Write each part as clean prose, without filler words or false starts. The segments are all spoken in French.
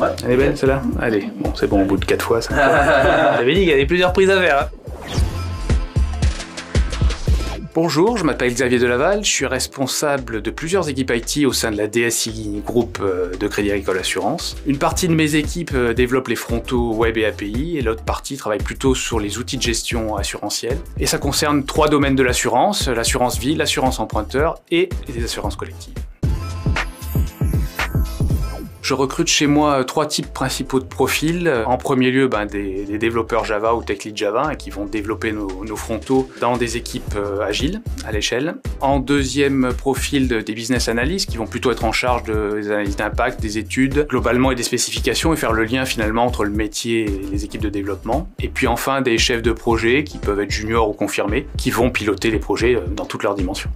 Ouais. Elle est belle celle-là? Allez, bon c'est bon, au bout de 4 fois ça. J'avais dit qu'il y avait plusieurs prises à faire. Hein. Bonjour, je m'appelle Xavier Delaval, je suis responsable de plusieurs équipes IT au sein de la DSI Group de Crédit Agricole Assurance. Une partie de mes équipes développe les frontaux web et API, et l'autre partie travaille plutôt sur les outils de gestion assurantielle. Et ça concerne 3 domaines de l'assurance vie, l'assurance emprunteur et les assurances collectives. Je recrute chez moi 3 types principaux de profils. En premier lieu, des développeurs Java ou Tech Lead Java qui vont développer nos frontaux dans des équipes agiles à l'échelle. En deuxième profil, des business analysts qui vont plutôt être en charge des analyses d'impact, des études globalement et des spécifications et faire le lien finalement entre le métier et les équipes de développement. Et puis enfin des chefs de projet qui peuvent être juniors ou confirmés qui vont piloter les projets dans toutes leurs dimensions.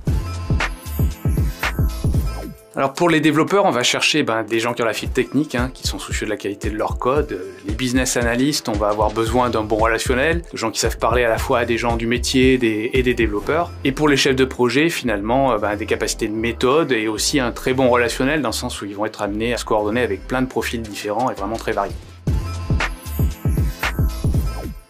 Alors pour les développeurs, on va chercher des gens qui ont la fibre technique, qui sont soucieux de la qualité de leur code. Les business analysts, on va avoir besoin d'un bon relationnel, de gens qui savent parler à la fois à des gens du métier et des développeurs. Et pour les chefs de projet, finalement, des capacités de méthode et aussi un très bon relationnel dans le sens où ils vont être amenés à se coordonner avec plein de profils différents et vraiment très variés.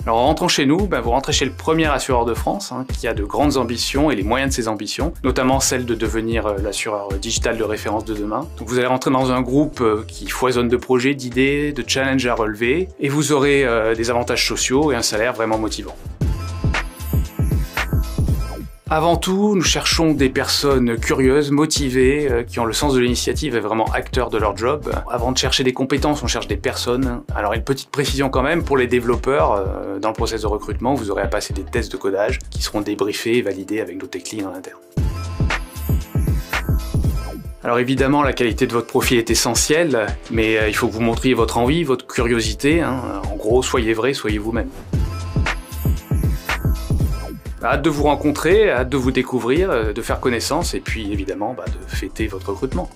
Alors en rentrant chez nous, vous rentrez chez le premier assureur de France qui a de grandes ambitions et les moyens de ses ambitions, notamment celle de devenir l'assureur digital de référence de demain. Donc vous allez rentrer dans un groupe qui foisonne de projets, d'idées, de challenges à relever et vous aurez des avantages sociaux et un salaire vraiment motivant. Avant tout, nous cherchons des personnes curieuses, motivées, qui ont le sens de l'initiative et vraiment acteurs de leur job. Avant de chercher des compétences, on cherche des personnes. Alors une petite précision quand même, pour les développeurs, dans le process de recrutement, vous aurez à passer des tests de codage qui seront débriefés et validés avec nos tech leads en interne. Alors évidemment, la qualité de votre profil est essentielle, mais il faut que vous montriez votre envie, votre curiosité. En gros, soyez vrai, soyez vous-même. Hâte de vous rencontrer, hâte de vous découvrir, de faire connaissance et puis évidemment de fêter votre recrutement.